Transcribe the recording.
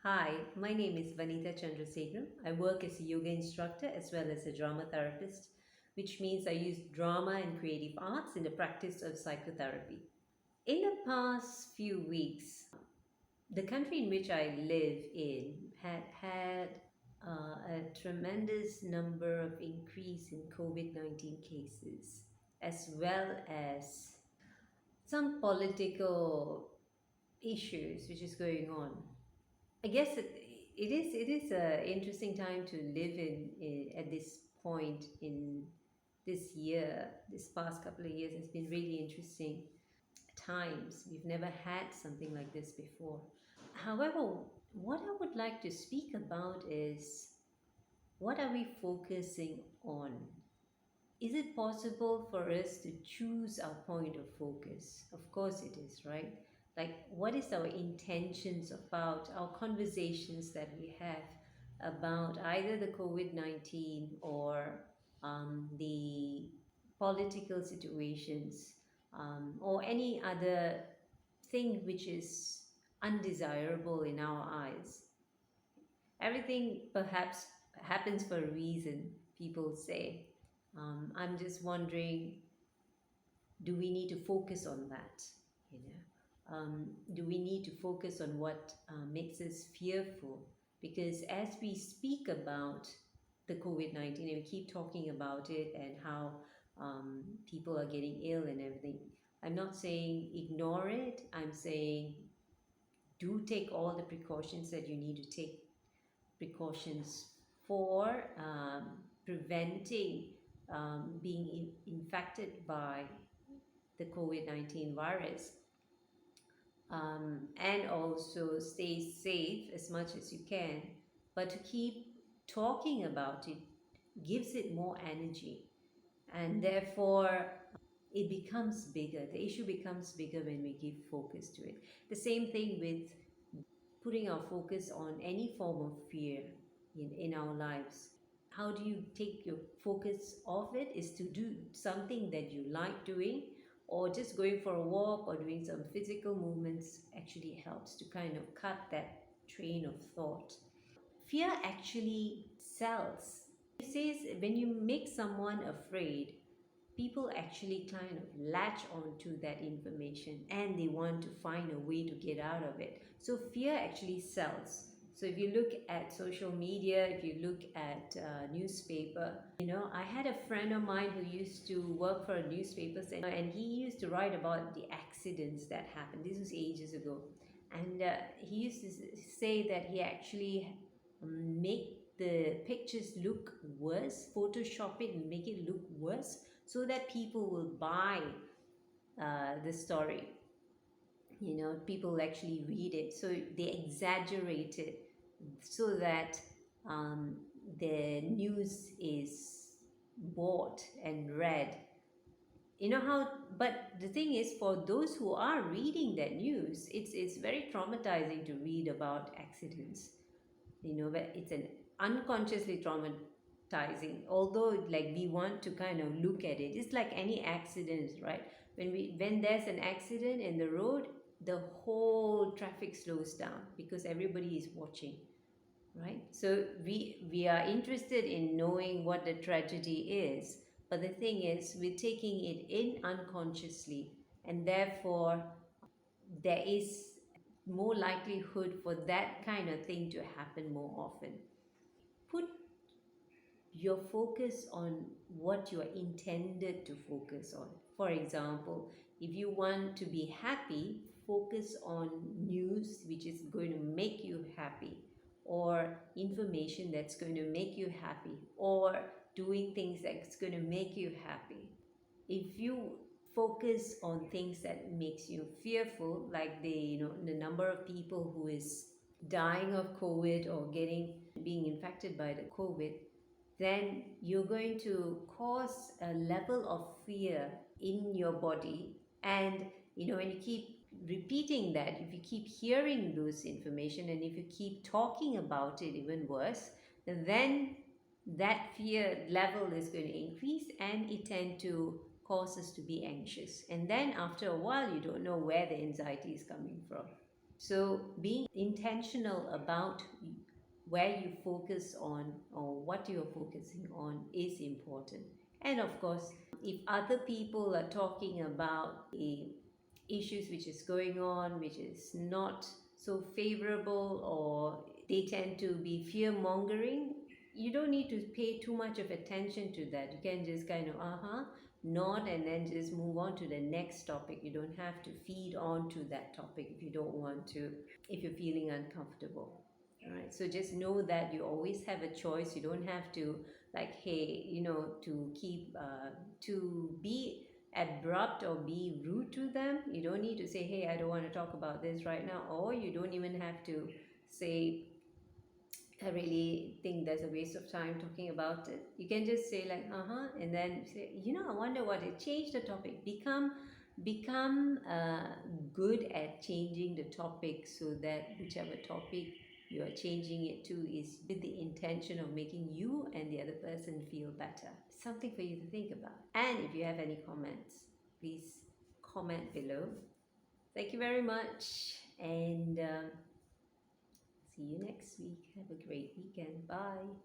Hi, my name is Vanita Chandrasekharan. I work as a yoga instructor as well as a drama therapist, which means I use drama and creative arts in the practice of psychotherapy. In the past few weeks, the country in which I live in had a tremendous number of increase in COVID-19 cases, as well as some political issues which is going on. I guess it is a interesting time to live in at this point in this year. This past couple of years has been really interesting times. We've never had something like this before. However, what I would like to speak about is what are we focusing on? Is it possible for us to choose our point of focus? Of course, it is, right? Like, what is our intentions about our conversations that we have about either the COVID 19 or the political situations or any other thing which is undesirable in our eyes? Everything perhaps happens for a reason, people say. I'm just wondering, do we need to focus on that? You know, do we need to focus on what makes us fearful? Because as we speak about the COVID 19 and we keep talking about it and how people are getting ill and everything, I'm not saying ignore it. I'm saying do take all the precautions that you need to take precautions for preventing being infected by the COVID 19 virus, and also stay safe as much as you can. But to keep talking about it gives it more energy, and therefore it becomes bigger. The issue becomes bigger when we give focus to it. The same thing with putting our focus on any form of fear in our lives. How do you take your focus off it is to do something that you like doing, or just going for a walk or doing some physical movements actually helps to kind of cut that train of thought. Fear actually sells. It says when you make someone afraid, people actually kind of latch onto that information and they want to find a way to get out of it. So fear actually sells. So if you look at social media, if you look at newspaper, I had a friend of mine who used to work for a newspaper, and he used to write about the accidents that happened. This was ages ago, and he used to say that he actually make the pictures look worse, Photoshop it and make it look worse so that people will buy the story. People will actually read it. So they exaggerate it so that um, the news is bought and read. But the thing is, for those who are reading that news, it's very traumatizing to read about accidents. But it's an unconsciously traumatizing, although like we want to kind of look at it. It's like any accident, right? When there's an accident in the road, the whole traffic slows down because everybody is watching, right? So we are interested in knowing what the tragedy is, but the thing is we're taking it in unconsciously, and therefore there is more likelihood for that kind of thing to happen more often. Put your focus on what you are intended to focus on. For example, if you want to be happy, focus on news which is going to make you happy, or information that's going to make you happy, or doing things that's going to make you happy. If you focus on things that makes you fearful, like the number of people who is dying of COVID or being infected by the COVID, then you're going to cause a level of fear in your body. And when you keep repeating that, if you keep hearing those information and if you keep talking about it, even worse, then that fear level is going to increase and it tend to cause us to be anxious. And then after a while, you don't know where the anxiety is coming from. So being intentional about where you focus on or what you're focusing on is important. And of course, if other people are talking about a issues which is going on which is not so favorable, or they tend to be fear mongering, you don't need to pay too much of attention to that. You can just kind of nod and then just move on to the next topic. You don't have to feed on to that topic if you don't want to, if you're feeling uncomfortable. All right, so just know that you always have a choice. You don't have to, like, hey, to keep to be abrupt or be rude to them. You don't need to say, hey, I don't want to talk about this right now, or you don't even have to say, I really think there's a waste of time talking about it. You can just say like, and then say, I wonder what it. Change the topic. Become good at changing the topic, so that whichever topic you are changing it to is with the intention of making you and the other person feel better. Something for you to think about. And if you have any comments, please comment below. Thank you very much, and see you next week. Have a great weekend. Bye.